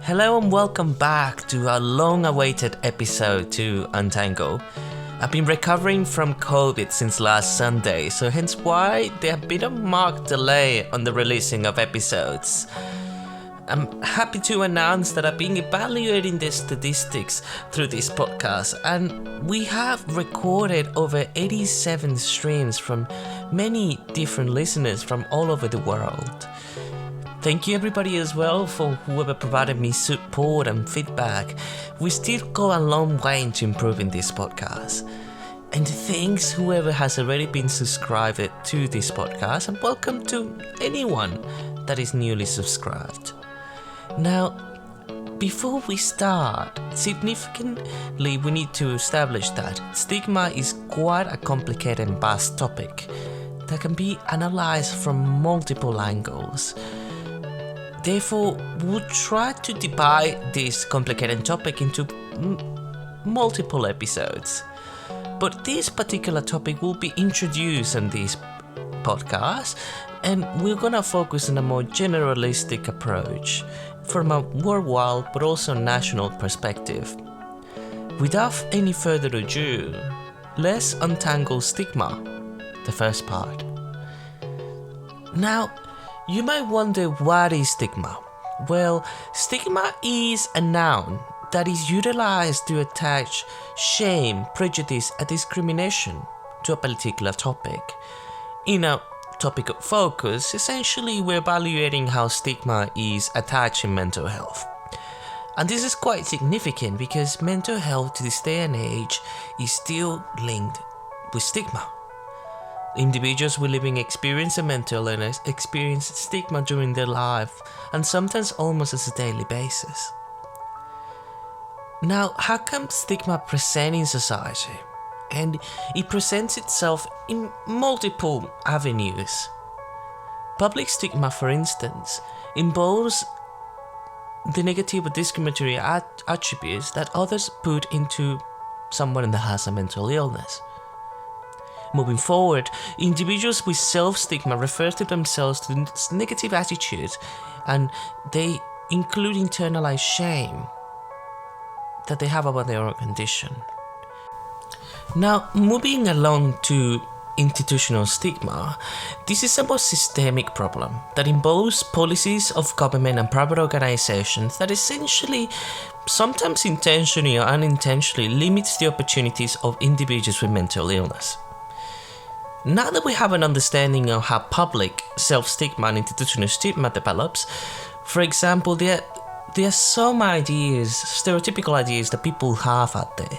Hello and welcome back to our long-awaited episode to Untangle. I've been recovering from COVID since last Sunday, so hence why there have been a marked delay on the releasing of episodes. I'm happy to announce that I've been evaluating the statistics through this podcast, and we have recorded over 87 streams from many different listeners from all over the world. Thank you everybody as well for whoever provided me support and feedback. We still go a long way into improving this podcast. And thanks whoever has already been subscribed to this podcast, and welcome to anyone that is newly subscribed. Now, before we start, significantly we need to establish that stigma is quite a complicated and vast topic that can be analyzed from multiple angles. Therefore, we'll try to divide this complicated topic into multiple episodes. But this particular topic will be introduced in this podcast, and we're gonna focus on a more generalistic approach from a worldwide but also national perspective. Without any further ado, let's untangle stigma, the first part. Now, you might wonder, what is stigma? Well, stigma is a noun that is utilized to attach shame, prejudice, and discrimination to a particular topic. In a topic of focus, essentially we're evaluating how stigma is attached in mental health. And this is quite significant because mental health to this day and age is still linked with stigma. Individuals with living experience of mental illness experience stigma during their life, and sometimes almost as a daily basis. Now, how come stigma present in society? And it presents itself in multiple avenues. Public stigma, for instance, involves the negative or discriminatory attributes that others put into someone that has a mental illness. Moving forward, individuals with self-stigma refer to themselves to negative attitudes, and they include internalized shame that they have about their own condition. Now, moving along to institutional stigma, this is a more systemic problem that involves policies of government and private organizations that essentially, sometimes intentionally or unintentionally, limits the opportunities of individuals with mental illness. Now that we have an understanding of how public self-stigma and institutional stigma develops, for example, there are some ideas, stereotypical ideas that people have out there.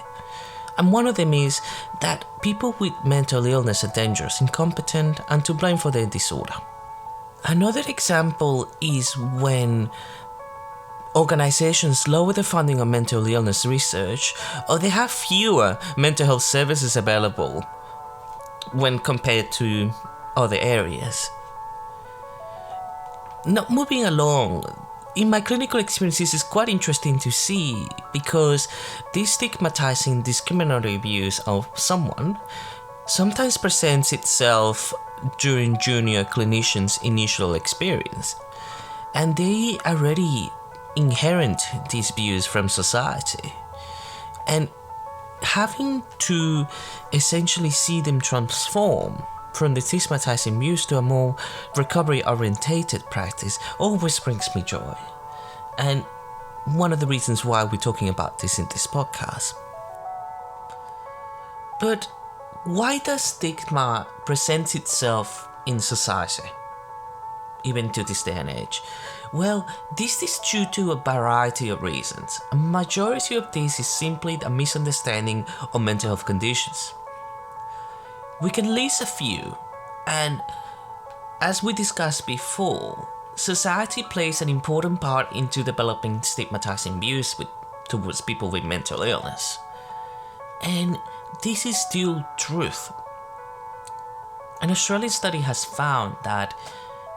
And one of them is that people with mental illness are dangerous, incompetent, and to blame for their disorder. Another example is when organizations lower the funding of mental illness research, or they have fewer mental health services available when compared to other areas. Now, moving along, in my clinical experience, this is quite interesting to see because this stigmatizing, discriminatory views of someone sometimes presents itself during junior clinicians' initial experience, and they already inherit these views from society, and having to essentially see them transform from the stigmatizing views to a more recovery-orientated practice always brings me joy. And one of the reasons why we're talking about this in this podcast. But why does stigma present itself in society, even to this day and age? Well, this is due to a variety of reasons. A majority of this is simply a misunderstanding of mental health conditions. We can list a few, and as we discussed before, society plays an important part into developing stigmatizing views towards people with mental illness. And this is still truth. An Australian study has found that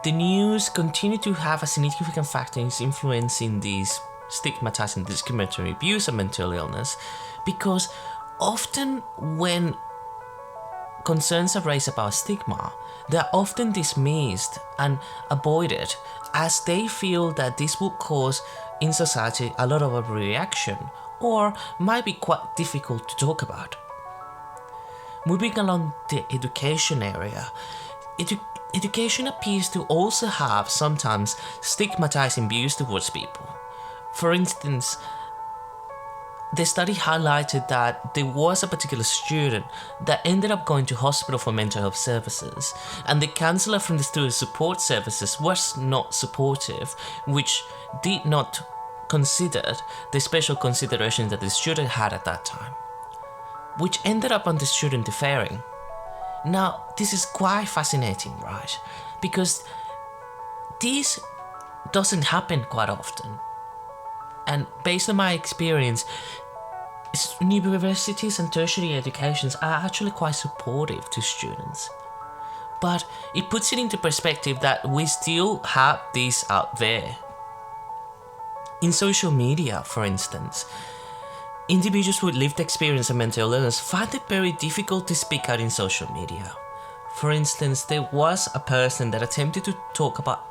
the news continue to have a significant factor in influencing these stigmatizing, discriminatory views of mental illness, because often when concerns are raised about stigma, they are often dismissed and avoided as they feel that this will cause in society a lot of overreaction, or might be quite difficult to talk about. Moving along the education area, education appears to also have sometimes stigmatizing views towards people. For instance, the study highlighted that there was a particular student that ended up going to hospital for mental health services, and the counselor from the student support services was not supportive, which did not consider the special considerations that the student had at that time, which ended up on the student deferring. Now, this is quite fascinating, right? Because this doesn't happen quite often. And based on my experience, universities and tertiary educations are actually quite supportive to students. But it puts it into perspective that we still have this out there. In social media, for instance, individuals with lived experience of mental illness find it very difficult to speak out in social media. For instance, there was a person that attempted to talk about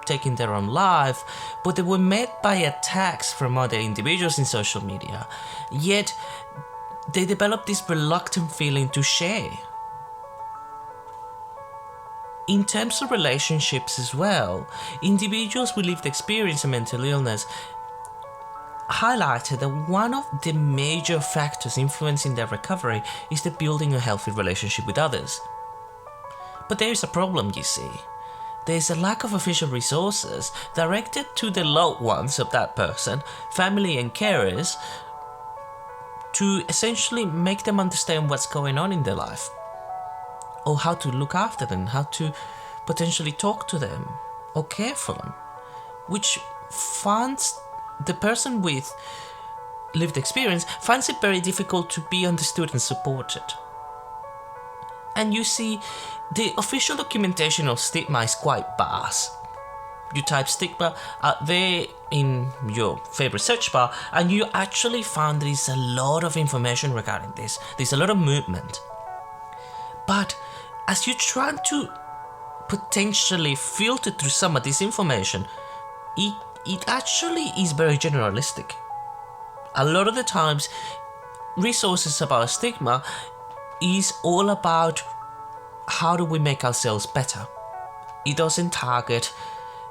taking their own life, but they were met by attacks from other individuals in social media. Yet, they developed this reluctant feeling to share. In terms of relationships as well, individuals with lived experience of mental illness highlighted that one of the major factors influencing their recovery is the building a healthy relationship with others. But there is a problem, you see. There is a lack of official resources directed to the loved ones of that person, family and carers, to essentially make them understand what's going on in their life, or how to look after them, how to potentially talk to them or care for them, which finds the person with lived experience finds it very difficult to be understood and supported. And you see, the official documentation of stigma is quite vast. You type stigma out there in your favorite search bar, and you actually find there is a lot of information regarding this. There's a lot of movement. But as you try to potentially filter through some of this information, it actually is very generalistic. A lot of the times, resources about stigma is all about how do we make ourselves better. It doesn't target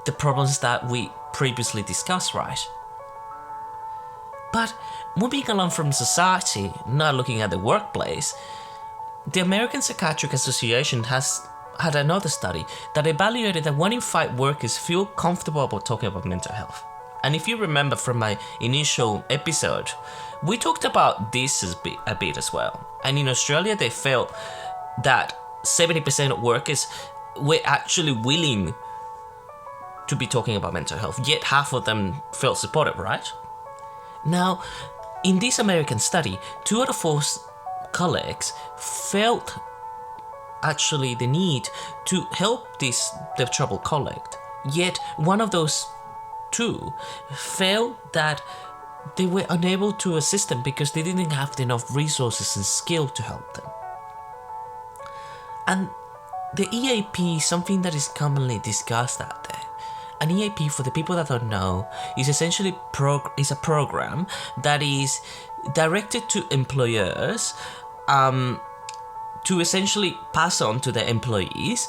the problems that we previously discussed, right? But moving along from society, not looking at the workplace, the American Psychiatric Association has had another study that evaluated that 1 in 5 workers feel comfortable about talking about mental health. And if you remember from my initial episode, we talked about this a bit as well. And in Australia, they felt that 70% of workers were actually willing to be talking about mental health, yet half of them felt supported, right? Now, in this American study, 2 out of 4 colleagues felt actually the need to help the troubled colleague, yet one of those 2 felt that they were unable to assist them because they didn't have enough resources and skill to help them. And the EAP is something that is commonly discussed out there. An EAP, for the people that don't know, is essentially is a program that is directed to employers to essentially pass on to their employees,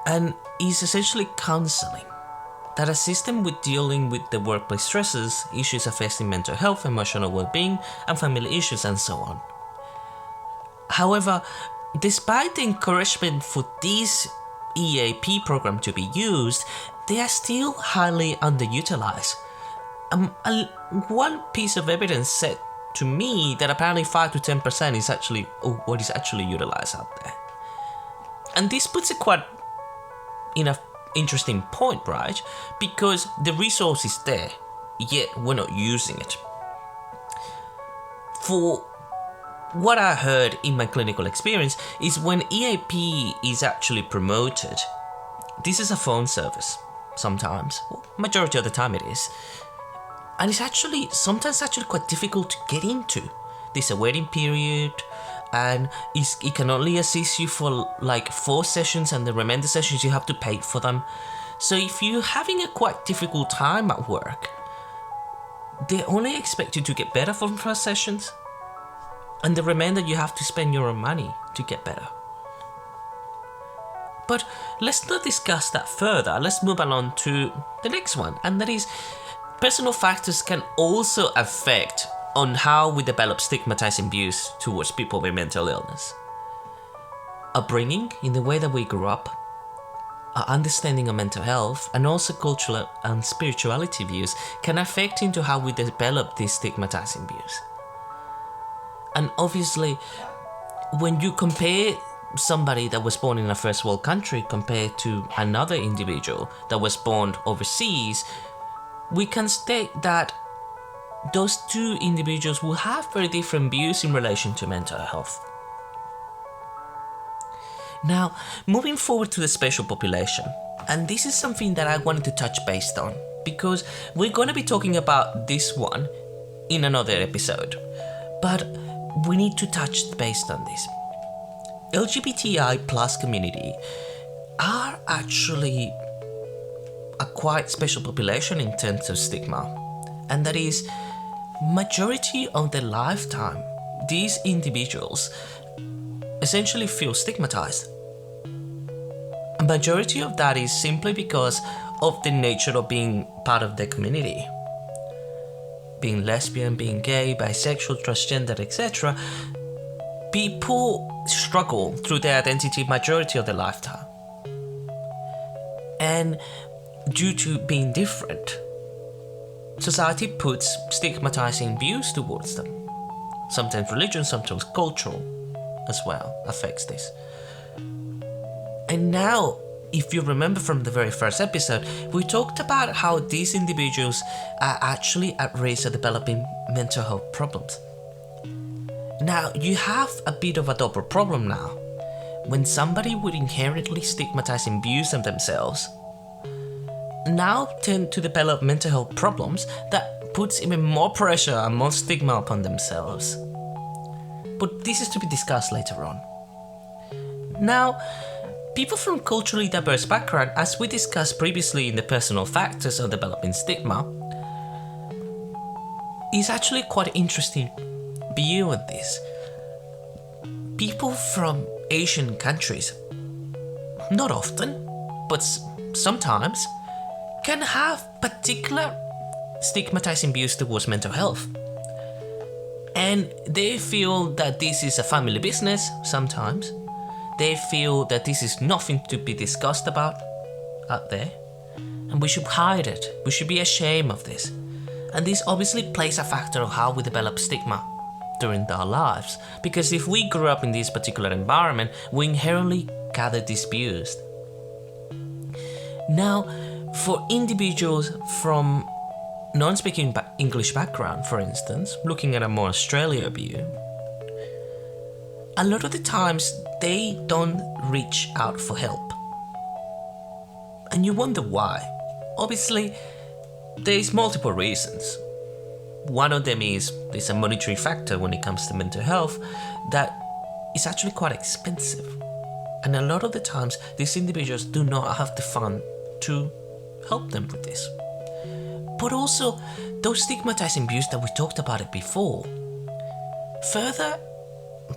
and is essentially counseling that assists them with dealing with the workplace stresses, issues affecting mental health, emotional well-being, and family issues, and so on. However, despite the encouragement for this EAP program to be used, they are still highly underutilized. One piece of evidence said to me that apparently 5 to 10% is actually what is actually utilized out there. And this puts it quite in an interesting point, right? Because the resource is there, yet we're not using it. For what I heard in my clinical experience is when EAP is actually promoted, this is a phone service sometimes, majority of the time it is, and it's actually sometimes quite difficult to get into. There's a waiting period, and it can only assist you for like 4 sessions, and the remainder sessions you have to pay for them. So if you're having a quite difficult time at work, they only expect you to get better from first sessions, and the remainder you have to spend your own money to get better. But let's not discuss that further. Let's move along to the next one, and that is personal factors can also affect on how we develop stigmatizing views towards people with mental illness. Upbringing, in the way that we grew up, our understanding of mental health, and also cultural and spirituality views can affect into how we develop these stigmatizing views. And obviously, when you compare somebody that was born in a first world country compared to another individual that was born overseas, we can state that those two individuals will have very different views in relation to mental health. Now, moving forward to the special population, and this is something that I wanted to touch base on because we're going to be talking about this one in another episode, but we need to touch base on this. LGBTI plus community are actually a quite special population in terms of stigma, and that is majority of their lifetime these individuals essentially feel stigmatized. A majority of that is simply because of the nature of being part of the community. Being lesbian, being gay, bisexual, transgender, etc. People struggle through their identity majority of their lifetime. And due to being different, society puts stigmatizing views towards them. Sometimes religion, sometimes cultural as well affects this. And now, if you remember from the very first episode, we talked about how these individuals are actually at risk of developing mental health problems. Now, you have a bit of a double problem now. When somebody with inherently stigmatizing views of themselves now tend to develop mental health problems, that puts even more pressure and more stigma upon themselves. But this is to be discussed later on. Now, people from culturally diverse backgrounds, as we discussed previously in the personal factors of developing stigma, is actually quite interesting view on this. People from Asian countries, not often, but sometimes, can have particular stigmatizing views towards mental health. And they feel that this is a family business sometimes. They feel that this is nothing to be discussed about out there, and we should hide it. We should be ashamed of this. And this obviously plays a factor of how we develop stigma during our lives, because if we grew up in this particular environment, we inherently gather these views. Now, for individuals from non-speaking English background, for instance, looking at a more Australia view, a lot of the times they don't reach out for help. And you wonder why. Obviously, there's multiple reasons. One of them is there's a monetary factor when it comes to mental health that is actually quite expensive. And a lot of the times, these individuals do not have the fund to help them with this. But also, those stigmatizing views that we talked about it before further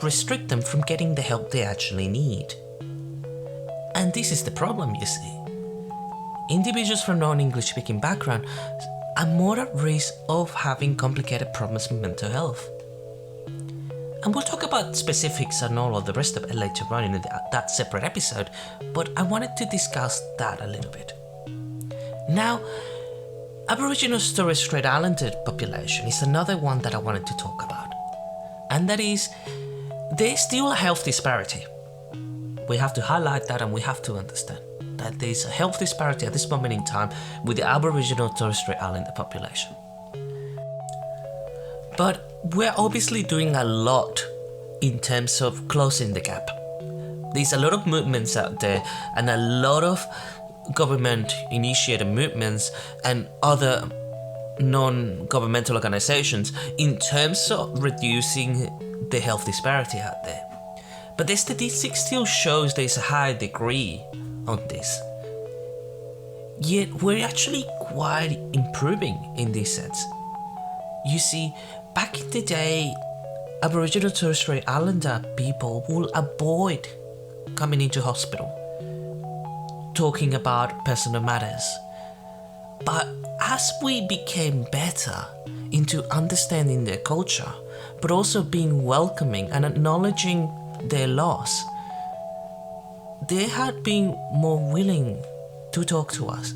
restrict them from getting the help they actually need. And this is the problem, you see. Individuals from non-English speaking background are more at risk of having complicated problems with mental health. And we'll talk about specifics and all of the rest of it later on in that separate episode, but I wanted to discuss that a little bit. Now, Aboriginal and Torres Strait Islander population is another one that I wanted to talk about. And that is, there's still a health disparity. We have to highlight that, and we have to understand that there's a health disparity at this moment in time with the Aboriginal and Torres Strait Islander population. But we're obviously doing a lot in terms of closing the gap. There's a lot of movements out there, and a lot of government-initiated movements and other non-governmental organizations in terms of reducing the health disparity out there. But the statistics still shows there's a high degree on this. Yet we're actually quite improving in this sense. You see, back in the day, Aboriginal Torres Strait Islander people will avoid coming into hospital, talking about personal matters. But as we became better into understanding their culture, but also being welcoming and acknowledging their loss, they had been more willing to talk to us.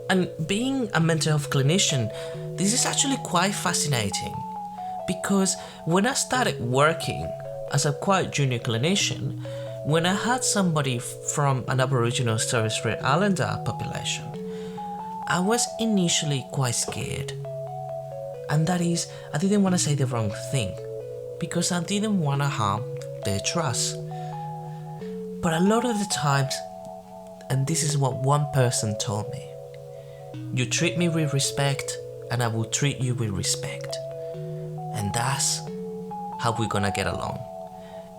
And being a mental health clinician, this is actually quite fascinating, because when I started working as a quite junior clinician, when I had somebody from an Aboriginal Torres Strait Islander population, I was initially quite scared. And that is, I didn't want to say the wrong thing, because I didn't want to harm their trust. But a lot of the times, and this is what one person told me, you treat me with respect and I will treat you with respect. And that's how we're gonna get along.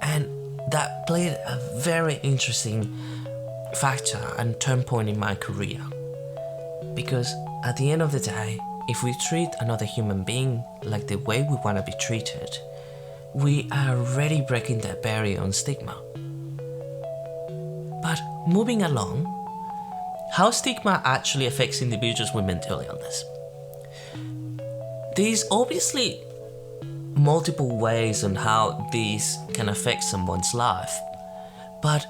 And that played a very interesting factor and turn point in my career. Because at the end of the day, if we treat another human being like the way we want to be treated, we are already breaking that barrier on stigma. But moving along, how stigma actually affects individuals with mental illness. There's obviously multiple ways on how this can affect someone's life, but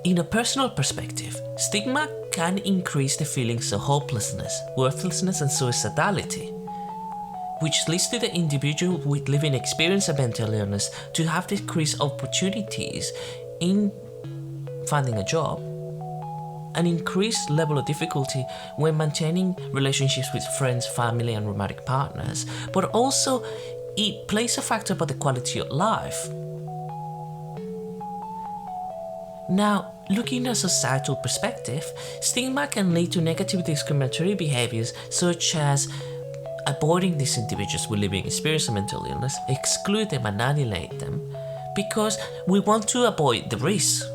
in a personal perspective, stigma can increase the feelings of hopelessness, worthlessness, and suicidality, which leads to the individual with living experience of mental illness to have decreased opportunities in finding a job, an increased level of difficulty when maintaining relationships with friends, family, and romantic partners, but also it plays a factor about the quality of life. Now, looking at a societal perspective, stigma can lead to negative discriminatory behaviors such as avoiding these individuals with living experience of mental illness, exclude them and annihilate them, because we want to avoid the risk.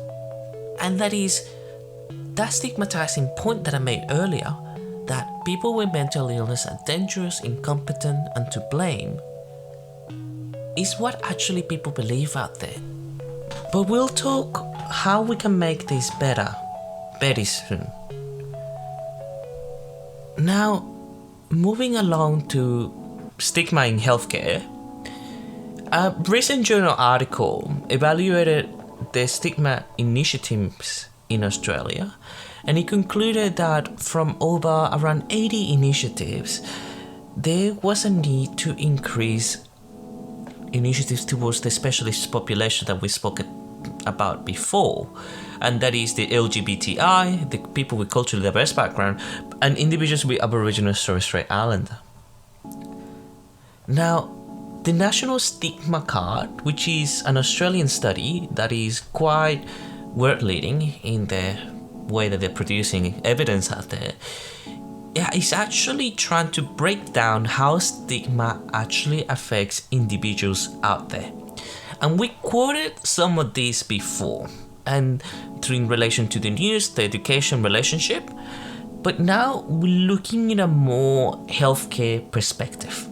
And that is that stigmatizing point that I made earlier, that people with mental illness are dangerous, incompetent, and to blame, is what actually people believe out there. But we'll talk how we can make this better very soon. Now, moving along to stigma in healthcare, a recent journal article evaluated the stigma initiatives in Australia, and it concluded that from over around 80 initiatives, there was a need to increase initiatives towards the specialist population that we spoke about before, and that is the LGBTI, the people with culturally diverse background, and individuals with Aboriginal Torres Strait Islander. Now, the National Stigma Card, which is an Australian study that is quite world-leading in the way that they're producing evidence out there, is actually trying to break down how stigma actually affects individuals out there. And we quoted some of these before, and in relation to the news, the education relationship, but now we're looking in a more healthcare perspective.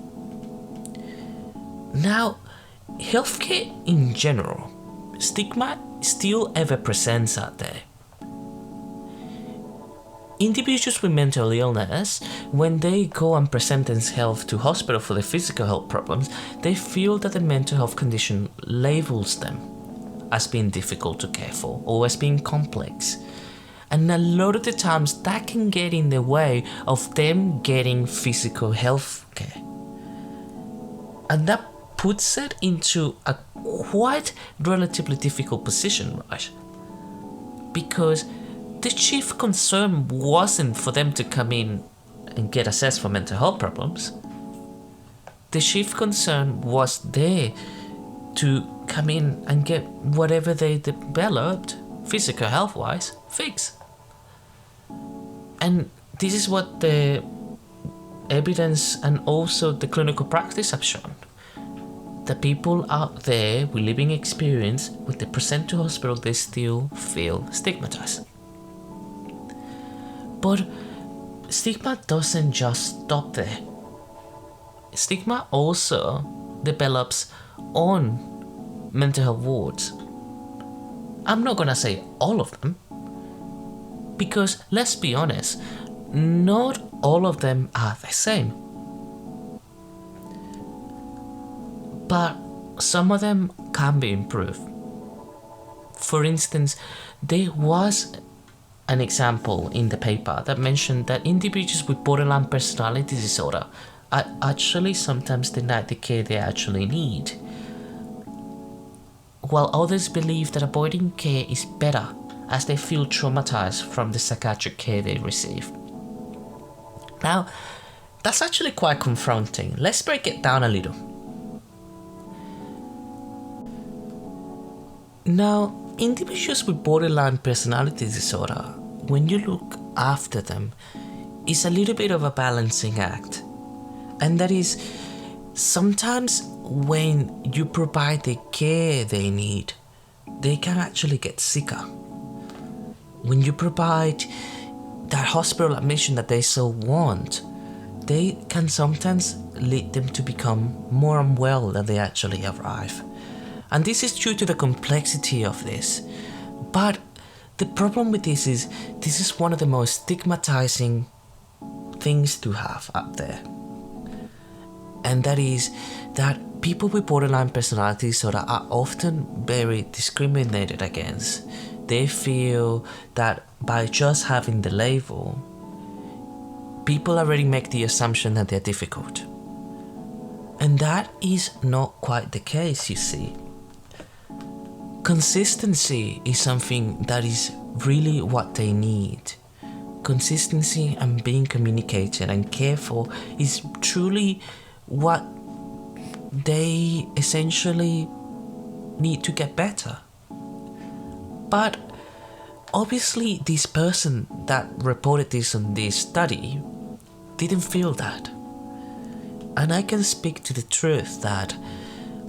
Now, healthcare in general, stigma still ever presents out there. Individuals with mental illness, when they go and present themselves to hospital for their physical health problems, they feel that the mental health condition labels them as being difficult to care for or as being complex. And a lot of the times that can get in the way of them getting physical health care. And that puts it into a quite relatively difficult position, right? Because the chief concern wasn't for them to come in and get assessed for mental health problems. The chief concern was there to come in and get whatever they developed, physical health-wise, fixed. And this is what the evidence and also the clinical practice have shown. The people out there with living experience, when they present to hospital, they still feel stigmatized. But stigma doesn't just stop there. Stigma also develops on mental health wards. I'm not gonna say all of them, because let's be honest, not all of them are the same. But some of them can be improved. For instance, there was an example in the paper that mentioned that individuals with borderline personality disorder are actually sometimes denied the care they actually need, while others believe that avoiding care is better as they feel traumatized from the psychiatric care they receive. Now, that's actually quite confronting. Let's break it down a little. Now, individuals with borderline personality disorder, when you look after them, is a little bit of a balancing act. And that is, sometimes when you provide the care they need, they can actually get sicker. When you provide that hospital admission that they so want, they can sometimes lead them to become more unwell than they actually arrive. And this is due to the complexity of this. But the problem with this is one of the most stigmatizing things to have up there. And that is that people with borderline personality disorder are often very discriminated against. They feel that by just having the label, people already make the assumption that they're difficult. And that is not quite the case, you see. Consistency is something that is really what they need. Consistency and being communicated and cared for is truly what they essentially need to get better. But obviously this person that reported this on this study didn't feel that. And I can speak to the truth that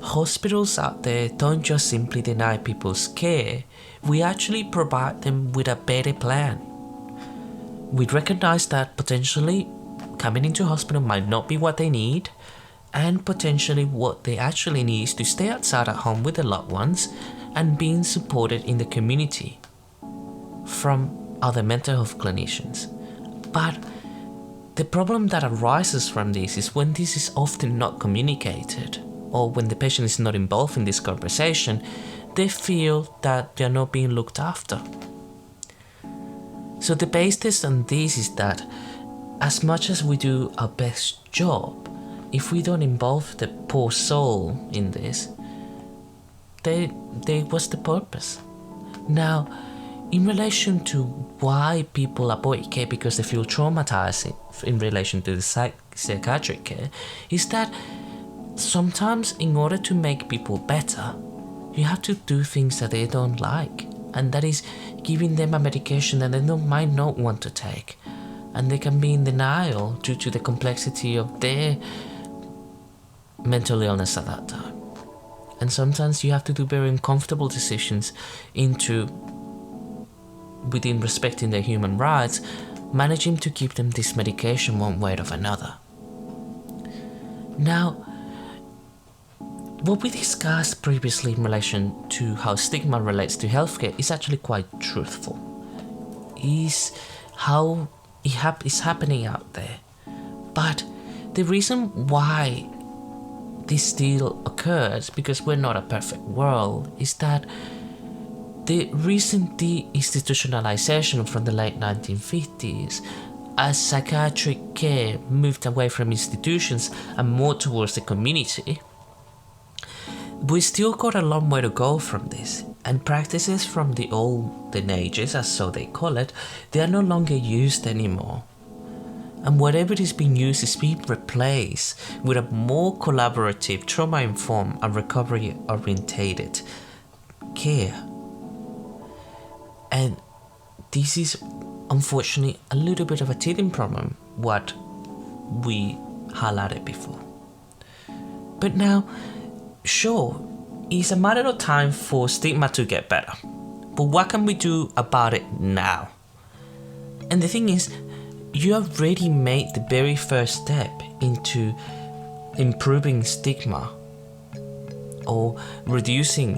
hospitals out there don't just simply deny people's care, we actually provide them with a better plan. We recognize that potentially coming into hospital might not be what they need, and potentially what they actually need is to stay outside at home with their loved ones and being supported in the community from other mental health clinicians. But the problem that arises from this is when this is often not communicated, or when the patient is not involved in this conversation, they feel that they are not being looked after. So the basis on this is that as much as we do our best job, if we don't involve the poor soul in this, what's the purpose? Now, in relation to why people avoid care because they feel traumatized in relation to the psychiatric care, is that sometimes in order to make people better, you have to do things that they don't like, and that is giving them a medication that they might not want to take, and they can be in denial due to the complexity of their mental illness at that time. And sometimes you have to do very uncomfortable decisions within respecting their human rights, managing to give them this medication one way or another. Now, what we discussed previously in relation to how stigma relates to healthcare is actually quite truthful. Is how it's happening out there. But the reason why this still occurs, because we're not a perfect world, is that the recent deinstitutionalization from the late 1950s, as psychiatric care moved away from institutions and more towards the community, we still got a long way to go from this, and practices from the olden ages, as so they call it, they are no longer used anymore. And whatever is being used is being replaced with a more collaborative, trauma-informed and recovery-orientated care. And this is unfortunately a little bit of a teething problem, what we highlighted before. But now, sure, it's a matter of time for stigma to get better. But what can we do about it now? And the thing is, you already made the very first step into improving stigma or reducing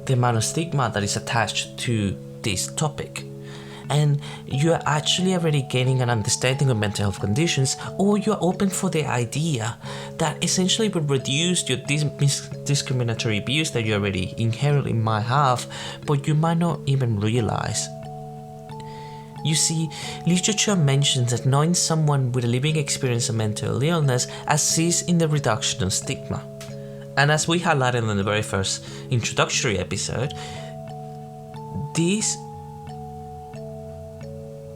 the amount of stigma that is attached to this topic, and you're actually already gaining an understanding of mental health conditions, or you're open for the idea that essentially would reduce your discriminatory views that you already inherently might have, but you might not even realize. You see, literature mentions that knowing someone with a living experience of mental illness assists in the reduction of stigma. And as we highlighted in the very first introductory episode, this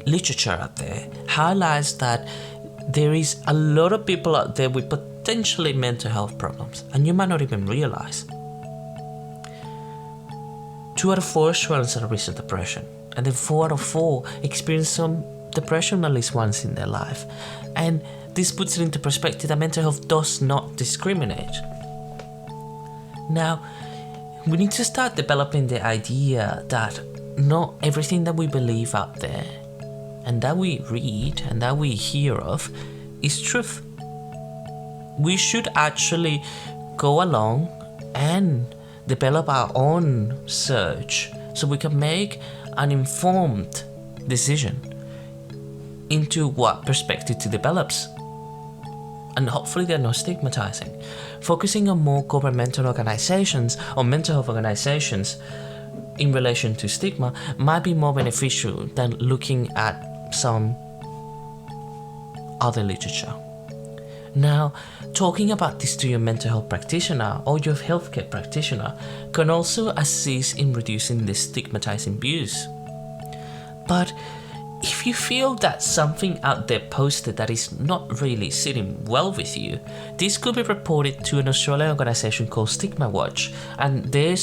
literature out there highlights that there is a lot of people out there with potentially mental health problems, and you might not even realize. 2 out of 4 Australians are at risk of depression, and then 4 out of 4 experience some depression at least once in their life. And this puts it into perspective that mental health does not discriminate. Now, we need to start developing the idea that not everything that we believe out there and that we read and that we hear of is truth. We should actually go along and develop our own search so we can make an informed decision into what perspective to develop. And hopefully they're not stigmatizing. Focusing on more governmental organizations or mental health organizations in relation to stigma might be more beneficial than looking at some other literature. Now, talking about this to your mental health practitioner or your healthcare practitioner can also assist in reducing the stigmatizing views. But if you feel that something out there posted that is not really sitting well with you, this could be reported to an Australian organisation called Stigma Watch, and their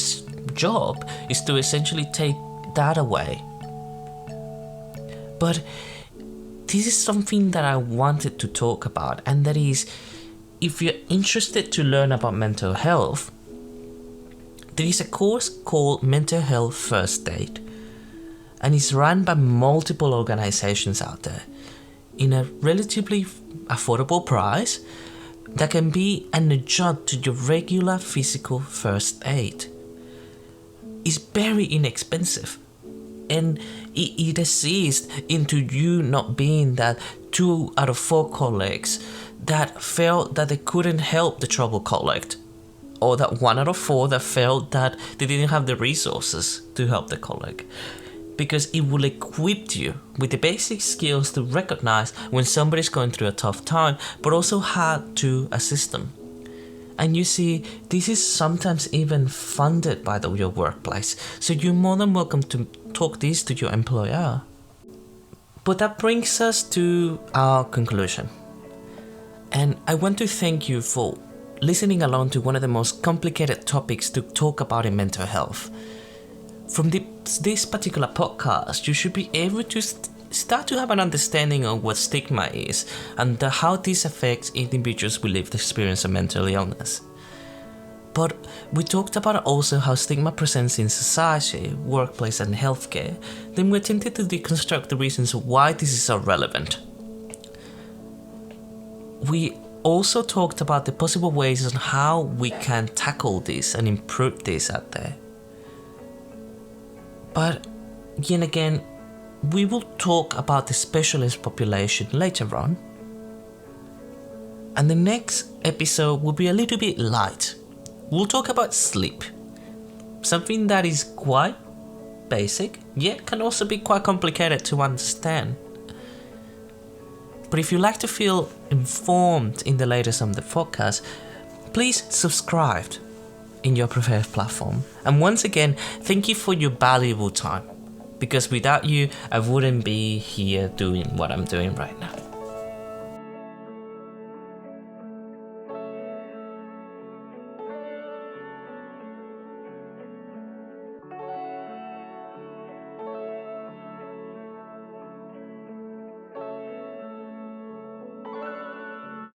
job is to essentially take that away. But this is something that I wanted to talk about, and that is, if you're interested to learn about mental health, there is a course called Mental Health First Aid, and it's run by multiple organizations out there in a relatively affordable price that can be an adjunct to your regular physical first aid. It's very inexpensive, and it assists into you not being that 2 out of 4 colleagues that felt that they couldn't help the trouble colleague, or that 1 out of 4 that felt that they didn't have the resources to help the colleague. Because it will equip you with the basic skills to recognize when somebody's going through a tough time, but also how to assist them. And you see, this is sometimes even funded by your workplace, so you're more than welcome to talk this to your employer. But that brings us to our conclusion. And I want to thank you for listening along to one of the most complicated topics to talk about in mental health. From this particular podcast, you should be able to start to have an understanding of what stigma is and how this affects individuals with lived experience of mental illness. But we talked about also how stigma presents in society, workplace and healthcare. Then we attempted to deconstruct the reasons why this is so relevant. We also talked about the possible ways on how we can tackle this and improve this out there. But yet again, we will talk about the specialist population later on. And the next episode will be a little bit light. We'll talk about sleep. Something that is quite basic, yet can also be quite complicated to understand. But if you like to feel informed in the latest on the podcast, please subscribe in your preferred platform. And once again, thank you for your valuable time, because without you, I wouldn't be here doing what I'm doing right now.